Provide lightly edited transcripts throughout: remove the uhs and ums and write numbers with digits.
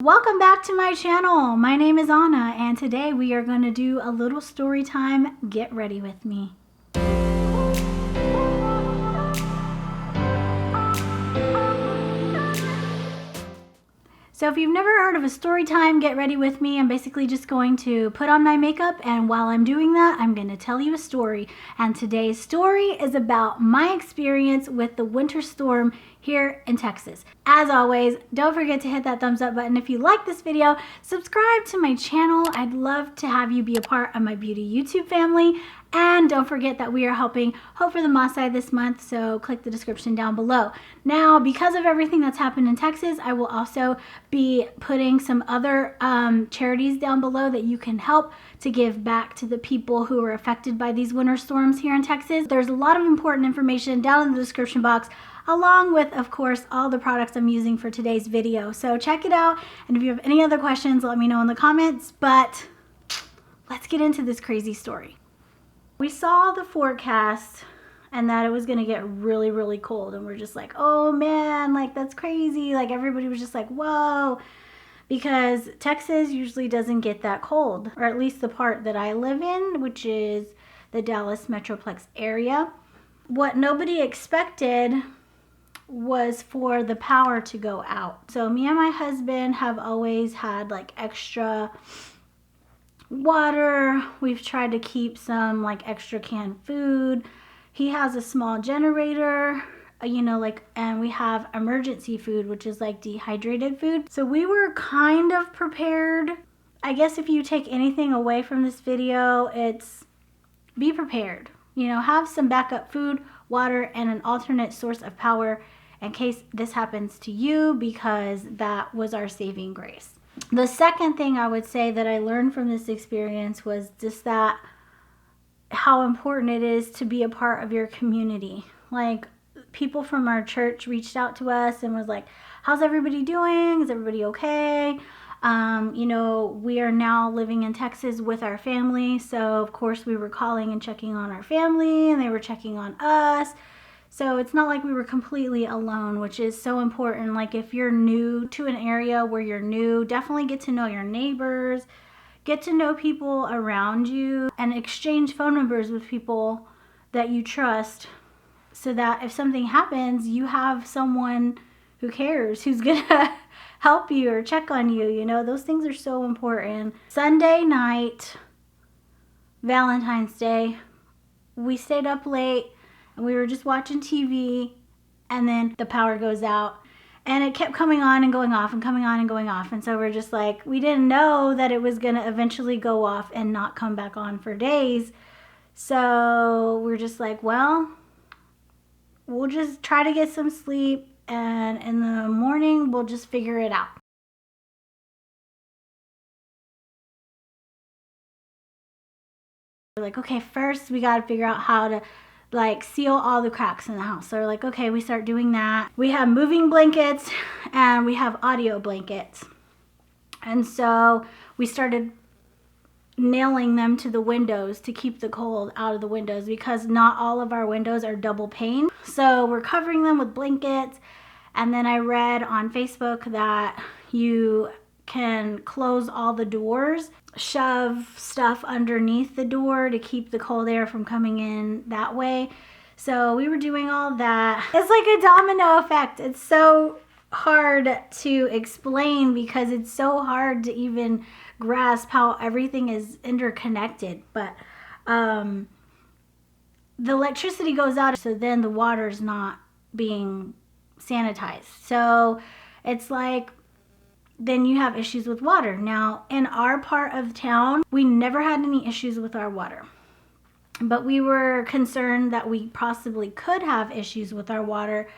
Welcome back to my channel. My name is Anna and today we are going to do a little story time. Get ready with me. So if you've never heard of a story time, get ready with me. I'm basically just going to put on my makeup, and while I'm doing that, I'm going to tell you a story. And today's story is about my experience with the winter storm here in Texas. As always, don't forget to hit that thumbs up button if you like this video. Subscribe to my channel. I'd love to have you be a part of my beauty YouTube family. And don't forget that we are helping Hope for the Maasai this month, so click the description down below. Now, because of everything that's happened in Texas, I will also be putting some other charities down below that you can help to give back to the people who are affected by these winter storms here in Texas. There's a lot of important information down in the description box, along with, of course, all the products I'm using for today's video. So check it out, and if you have any other questions, let me know in the comments, but let's get into this crazy story. We saw the forecast and that it was going to get really, really cold, and we're just like, oh man, like that's crazy. Like everybody was just like, whoa, because Texas usually doesn't get that cold, or at least the part that I live in, which is the Dallas Metroplex area. What nobody expected was for the power to go out. So me and my husband have always had like extra water. We've tried to keep some like extra canned food. He has a small generator, and we have emergency food, which is like dehydrated food. So we were kind of prepared. I guess if you take anything away from this video, it's be prepared. Have some backup food, water, and an alternate source of power in case this happens to you, because that was our saving grace. The second thing I would say that I learned from this experience was just that how important it is to be a part of your community. Like, people from our church reached out to us and was like, how's everybody doing? Is everybody okay? We are now living in Texas with our family, so of course we were calling and checking on our family, and they were checking on us. So it's not like we were completely alone, which is so important. Like, if you're new to an area where you're new, definitely get to know your neighbors, get to know people around you, and exchange phone numbers with people that you trust, so that if something happens, you have someone who cares, who's gonna help you or check on you. Those things are so important. Sunday night, Valentine's Day, we stayed up late and we were just watching TV, and then the power goes out, and it kept coming on and going off and coming on and going off. And so we're just like, we didn't know that it was gonna eventually go off and not come back on for days. So we're just like, well, we'll just try to get some sleep, and in the morning we'll just figure it out. We're like, okay, first we got to figure out how to like seal all the cracks in the house. So we're like, okay, we start doing that. We have moving blankets and we have audio blankets. And so we started nailing them to the windows to keep the cold out of the windows, because not all of our windows are double pane. So we're covering them with blankets. And then I read on Facebook that you can close all the doors, shove stuff underneath the door to keep the cold air from coming in that way. So we were doing all that. It's like a domino effect. It's so hard to explain because it's so hard to even grasp how everything is interconnected. But the electricity goes out, so then the water's not being sanitized. So it's like, then you have issues with water. Now, in our part of town, we never had any issues with our water, but we were concerned that we possibly could have issues with our water.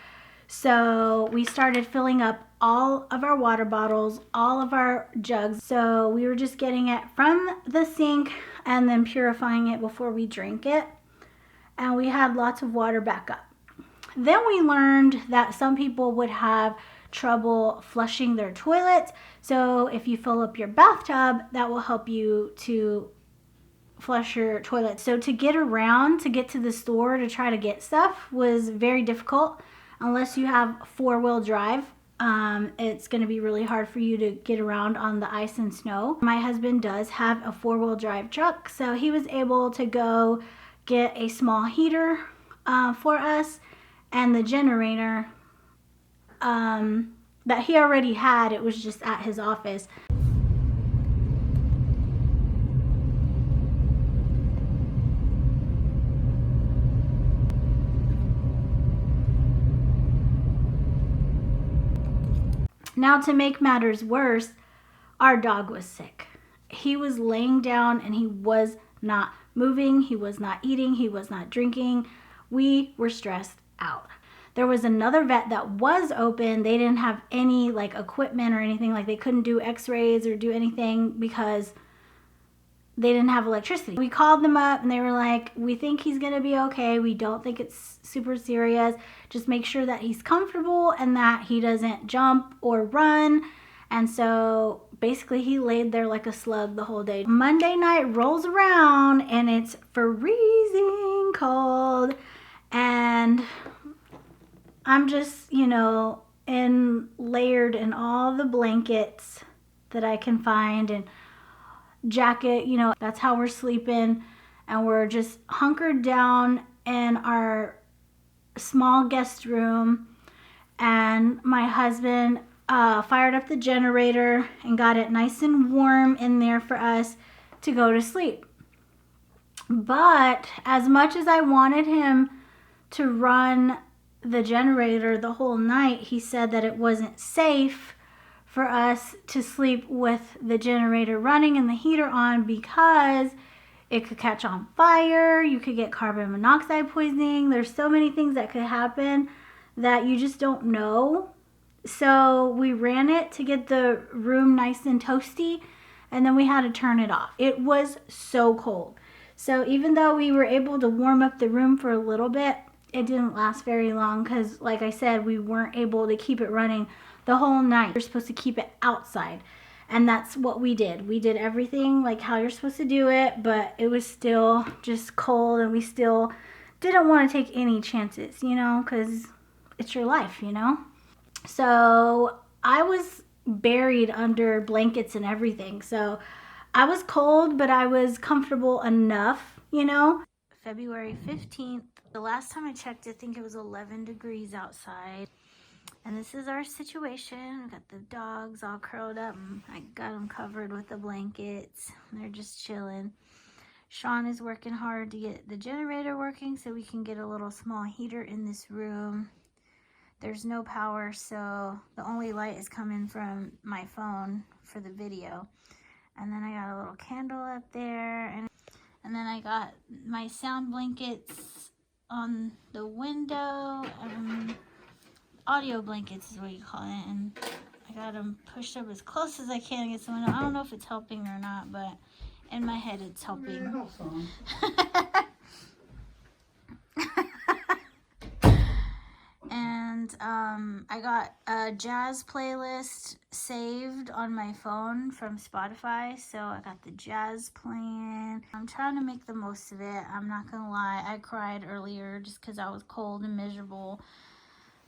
So we started filling up all of our water bottles, all of our jugs. So we were just getting it from the sink and then purifying it before we drank it. And we had lots of water backup. Then we learned that some people would have trouble flushing their toilets. So if you fill up your bathtub, that will help you to flush your toilet. So to get around, to get to the store to try to get stuff was very difficult unless you have 4-wheel drive. it's going to be really hard for you to get around on the ice and snow. My husband does have a 4-wheel drive truck, so he was able to go get a small heater for us, and the generator that he already had, it was just at his office. Now, to make matters worse, our dog was sick. He was laying down and he was not moving, he was not eating, he was not drinking. We were stressed out. There was another vet that was open. They didn't have any like equipment or anything, like they couldn't do x-rays or do anything because they didn't have electricity. We called them up and they were like, we think he's gonna be okay. We don't think it's super serious. Just make sure that he's comfortable and that he doesn't jump or run. And so basically he laid there like a slug the whole day. Monday night rolls around and it's freezing cold. And I'm just, you know, layered in all the blankets that I can find and jacket, you know, that's how we're sleeping. And we're just hunkered down in our small guest room. And my husband fired up the generator and got it nice and warm in there for us to go to sleep. But as much as I wanted him to run the generator the whole night, he said that it wasn't safe for us to sleep with the generator running and the heater on because it could catch on fire. You could get carbon monoxide poisoning. There's so many things that could happen that you just don't know. So we ran it to get the room nice and toasty, and then we had to turn it off. It was so cold. So even though we were able to warm up the room for a little bit, it didn't last very long because, like I said, we weren't able to keep it running the whole night. You're supposed to keep it outside, and that's what we did. We did everything like how you're supposed to do it, but it was still just cold, and we still didn't want to take any chances, you know, because it's your life, you know. So I was buried under blankets and everything. So I was cold, but I was comfortable enough, you know. February 15th, the last time I checked, I think it was 11 degrees outside. And this is our situation. We got the dogs all curled up, and I got them covered with the blankets. They're just chilling. Sean is working hard to get the generator working so we can get a little small heater in this room. There's no power, so the only light is coming from my phone for the video. And then I got a little candle up there, and then I got my sound blankets on the window. Audio blankets is what you call it, and I got them pushed up as close as I can against the window. I don't know if it's helping or not, but in my head it's helping. And I got a jazz playlist saved on my phone from Spotify, so I got the jazz playing. I'm trying to make the most of it. I'm not gonna lie, I cried earlier just because I was cold and miserable,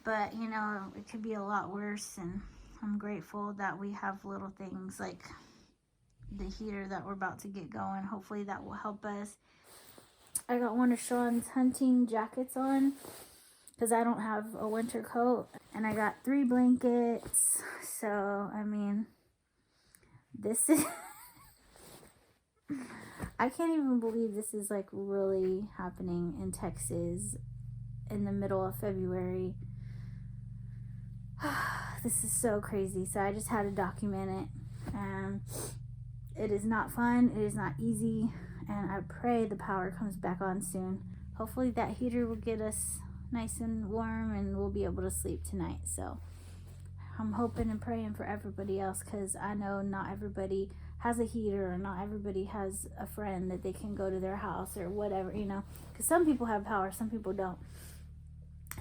but you know, it could be a lot worse, and I'm grateful that we have little things like the heater that we're about to get going. Hopefully that will help us. I got one of Sean's hunting jackets on because I don't have a winter coat, and I got 3 blankets. So I mean, this is I can't even believe this is like really happening in Texas in the middle of February. This is so crazy. So I just had to document it, and it is not fun, it is not easy, and I pray the power comes back on soon. Hopefully that heater will get us nice and warm and we'll be able to sleep tonight. So I'm hoping and praying for everybody else, because I know not everybody has a heater, or not everybody has a friend that they can go to their house or whatever, you know, because some people have power, some people don't.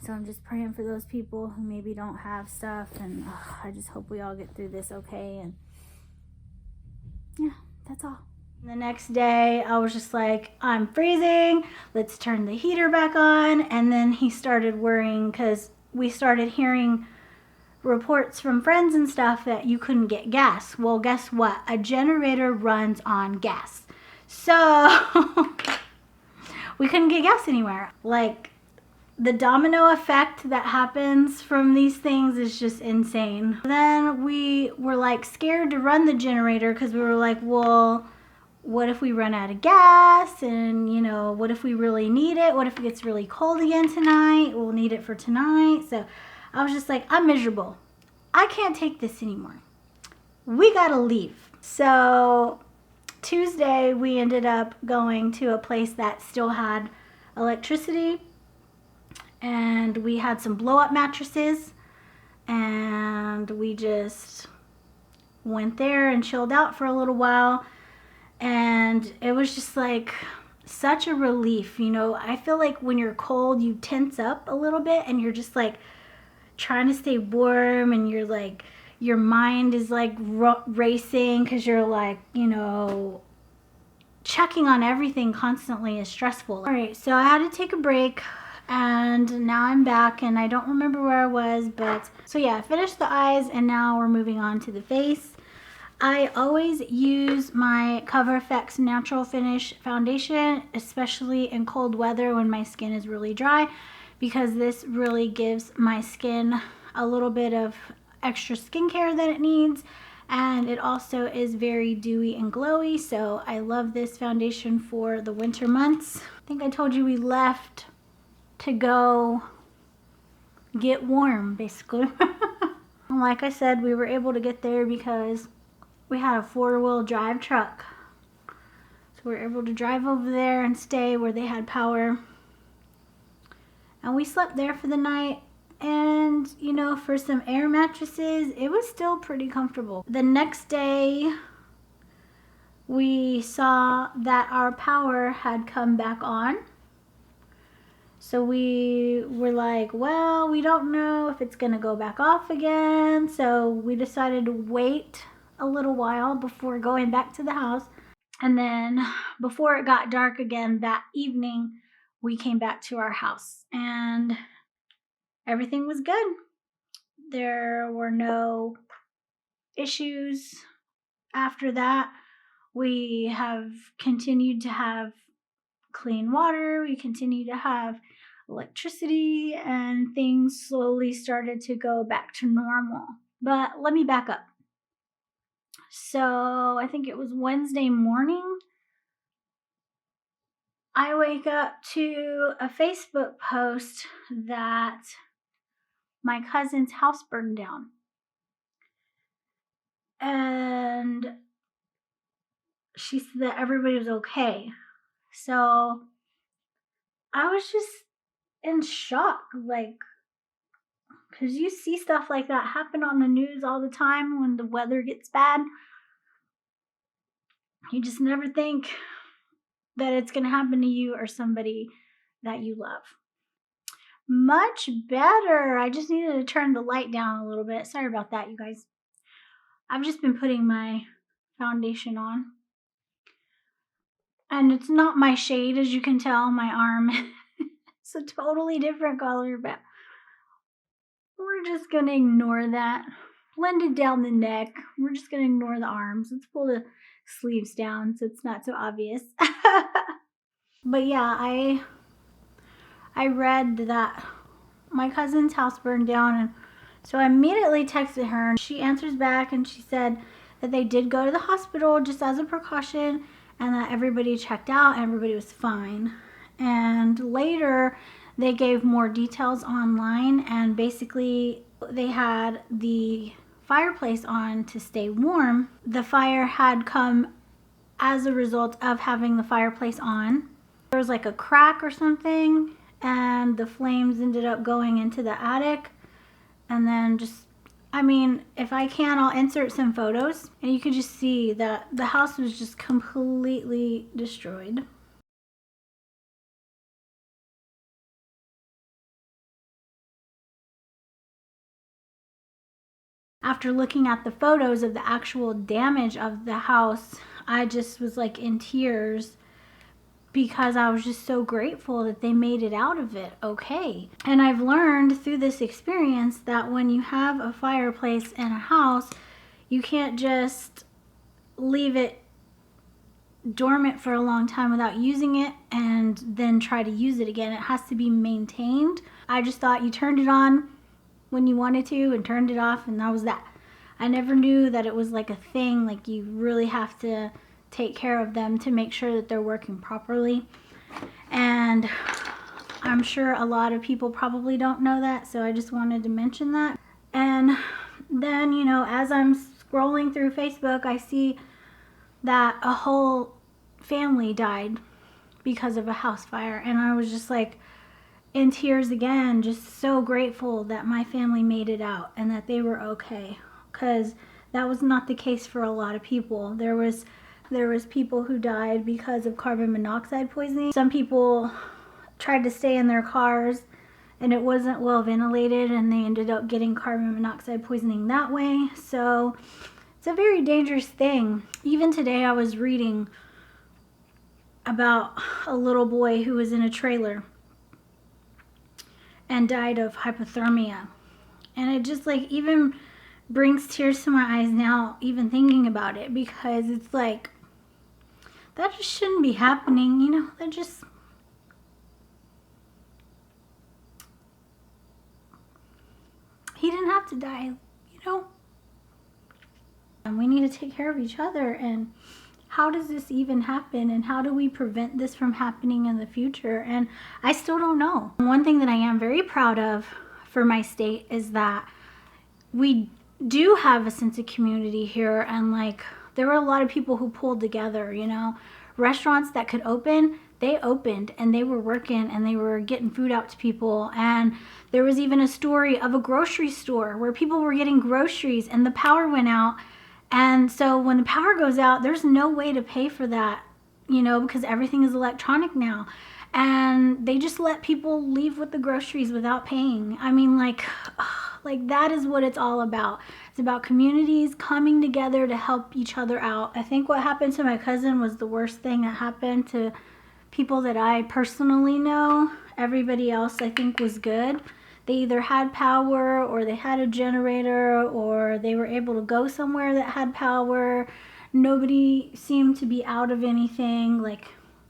So I'm just praying for those people who maybe don't have stuff, and I just hope we all get through this okay. And yeah, that's all. The next day, I was just like, I'm freezing. Let's turn the heater back on. And then he started worrying because we started hearing reports from friends and stuff that you couldn't get gas. Well, guess what? A generator runs on gas. So we couldn't get gas anywhere. Like, the domino effect that happens from these things is just insane. Then we were like scared to run the generator because we were like, well, what if we run out of gas? And you know, what if we really need it? What if it gets really cold again tonight? We'll need it for tonight. So I was just like, I'm miserable. I can't take this anymore. We gotta leave. So Tuesday we ended up going to a place that still had electricity, and we had some blow up mattresses, and we just went there and chilled out for a little while. And it was just like such a relief. You know, I feel like when you're cold you tense up a little bit and you're just like trying to stay warm, and you're like, your mind is like racing because you're like, you know, checking on everything constantly is stressful. All right, so I had to take a break, and now I'm back, and I don't remember where I was, but so yeah, I finished the eyes, and now we're moving on to the face. I always use my Cover FX Natural Finish foundation, especially in cold weather when my skin is really dry, because this really gives my skin a little bit of extra skincare that it needs, and it also is very dewy and glowy, so I love this foundation for the winter months. I think I told you we left to go get warm, basically. Like I said, we were able to get there because we had a 4-wheel drive truck. So we were able to drive over there and stay where they had power. And we slept there for the night. And, you know, for some air mattresses, it was still pretty comfortable. The next day, we saw that our power had come back on. So we were like, well, we don't know if it's gonna go back off again. So we decided to wait a little while before going back to the house. And then before it got dark again that evening, we came back to our house and everything was good. There were no issues after that. We have continued to have clean water. We continue to have electricity, and things slowly started to go back to normal. But let me back up. So I think it was Wednesday morning. I wake up to a Facebook post that my cousin's house burned down. And she said that everybody was okay. So I was just in shock, like, because you see stuff like that happen on the news all the time when the weather gets bad. You just never think that it's going to happen to you or somebody that you love. Much better. I just needed to turn the light down a little bit. Sorry about that, you guys. I've just been putting my foundation on. And it's not my shade, as you can tell. My arm is a totally different color, but we're just going to ignore that. Blended down the neck. We're just going to ignore the arms. Let's pull the sleeves down so it's not so obvious. But yeah, I read that my cousin's house burned down, and so I immediately texted her, and she answers back and she said that they did go to the hospital just as a precaution, and that everybody checked out and everybody was fine. And later they gave more details online, and basically they had the fireplace on to stay warm. The fire had come as a result of having the fireplace on. There was like a crack or something, and the flames ended up going into the attic. And then just, I mean, if I can, I'll insert some photos, and you could just see that the house was just completely destroyed. After looking at the photos of the actual damage of the house, I just was like in tears because I was just so grateful that they made it out of it okay. And I've learned through this experience that when you have a fireplace in a house, you can't just leave it dormant for a long time without using it and then try to use it again. It has to be maintained. I just thought you turned it on when you wanted to and turned it off, and that was that. I never knew that it was like a thing, like you really have to take care of them to make sure that they're working properly. And I'm sure a lot of people probably don't know that, so I just wanted to mention that. And then, you know, as I'm scrolling through Facebook, I see that a whole family died because of a house fire, and I was just like in tears again, just so grateful that my family made it out and that they were okay, because that was not the case for a lot of people. There was people who died because of carbon monoxide poisoning. Some people tried to stay in their cars and it wasn't well ventilated, and they ended up getting carbon monoxide poisoning that way. So it's a very dangerous thing. Even today I was reading about a little boy who was in a trailer and died of hypothermia. And it just like even brings tears to my eyes now, even thinking about it, because it's like, that just shouldn't be happening, you know? That just, he didn't have to die, you know? And we need to take care of each other. And how does this even happen? And how do we prevent this from happening in the future? And I still don't know. One thing that I am very proud of for my state is that we do have a sense of community here. And like, there were a lot of people who pulled together, you know? Restaurants that could open, they opened, and they were working and they were getting food out to people. And there was even a story of a grocery store where people were getting groceries and the power went out. And so when the power goes out, there's no way to pay for that, you know, because everything is electronic now. And they just let people leave with the groceries without paying. I mean, like that is what it's all about. It's about communities coming together to help each other out. I think what happened to my cousin was the worst thing that happened to people that I personally know. Everybody else I think was good. They either had power or they had a generator or they were able to go somewhere that had power. Nobody seemed to be out of anything, like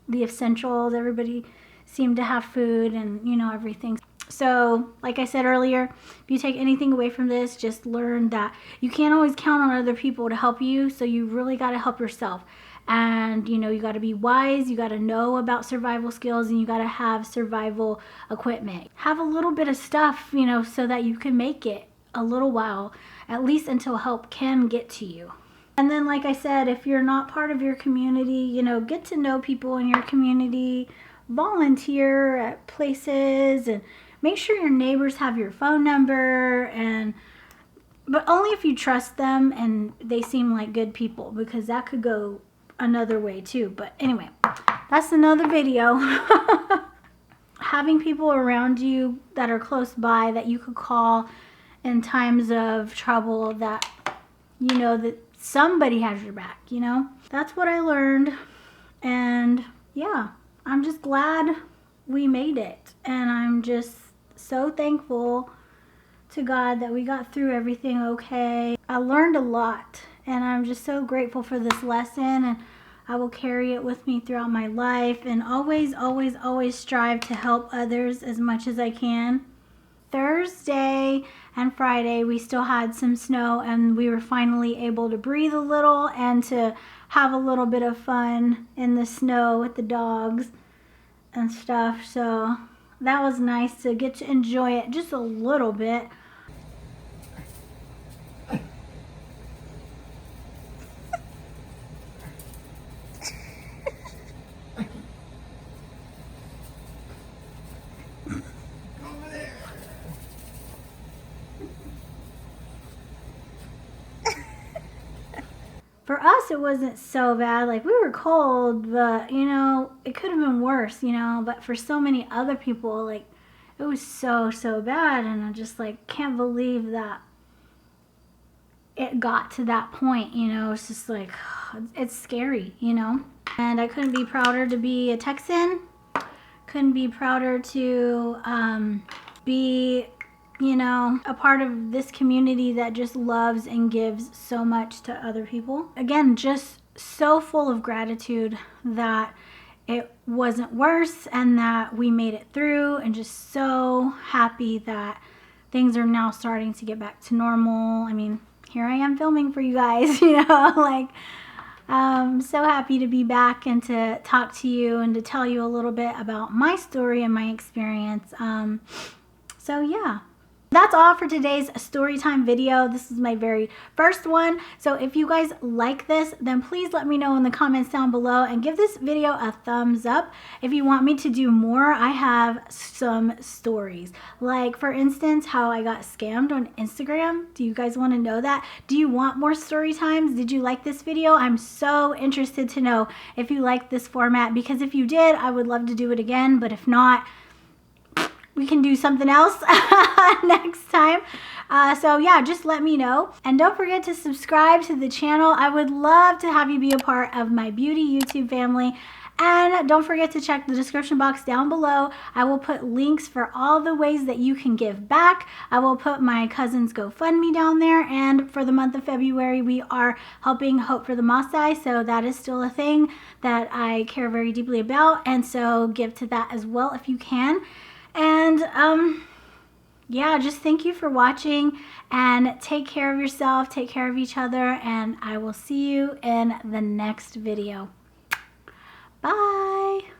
the essentials. Everybody seemed to have food and, you know, everything. So, like I said earlier, if you take anything away from this, just learn that you can't always count on other people to help you, so you really got to help yourself. And, you know, you got to be wise, you got to know about survival skills, and you got to have survival equipment. Have a little bit of stuff, you know, so that you can make it a little while, at least until help can get to you. And then, like I said, if you're not part of your community, you know, get to know people in your community, volunteer at places, and make sure your neighbors have your phone number, but only if you trust them and they seem like good people, because that could go another way too. But anyway, that's another video. Having people around you that are close by that you could call in times of trouble, that you know that somebody has your back, you know? That's what I learned. And yeah, I'm just glad we made it. And I'm just so thankful to God that we got through everything okay. I learned a lot, and I'm just so grateful for this lesson, and I will carry it with me throughout my life, and always, always, always strive to help others as much as I can. Thursday and Friday we still had some snow, and we were finally able to breathe a little and to have a little bit of fun in the snow with the dogs and stuff. So that was nice to get to enjoy it just a little bit. For us, it wasn't so bad. Like, we were cold, but, you know, it could have been worse, you know. But for so many other people, like, it was so, so bad. And I just, like, can't believe that it got to that point, you know. It's just, like, it's scary, you know. And I couldn't be prouder to be a Texan. Couldn't be prouder to be, you know, a part of this community that just loves and gives so much to other people. Again, just so full of gratitude that it wasn't worse and that we made it through, and just so happy that things are now starting to get back to normal. I mean, here I am filming for you guys, you know, like, I'm so happy to be back and to talk to you and to tell you a little bit about my story and my experience. So yeah. That's all for today's story time video. This is my very first one. So if you guys like this, then please let me know in the comments down below and give this video a thumbs up. If you want me to do more, I have some stories. Like, for instance, how I got scammed on Instagram. Do you guys want to know that? Do you want more story times? Did you like this video? I'm so interested to know if you like this format, because if you did, I would love to do it again. But if not, we can do something else next time. So yeah, just let me know. And don't forget to subscribe to the channel. I would love to have you be a part of my beauty YouTube family. And don't forget to check the description box down below. I will put links for all the ways that you can give back. I will put my cousin's GoFundMe down there. And for the month of February, we are helping Hope for the Maasai. So that is still a thing that I care very deeply about. And so give to that as well if you can. And yeah, just thank you for watching, and take care of yourself, take care of each other, and I will see you in the next video. Bye.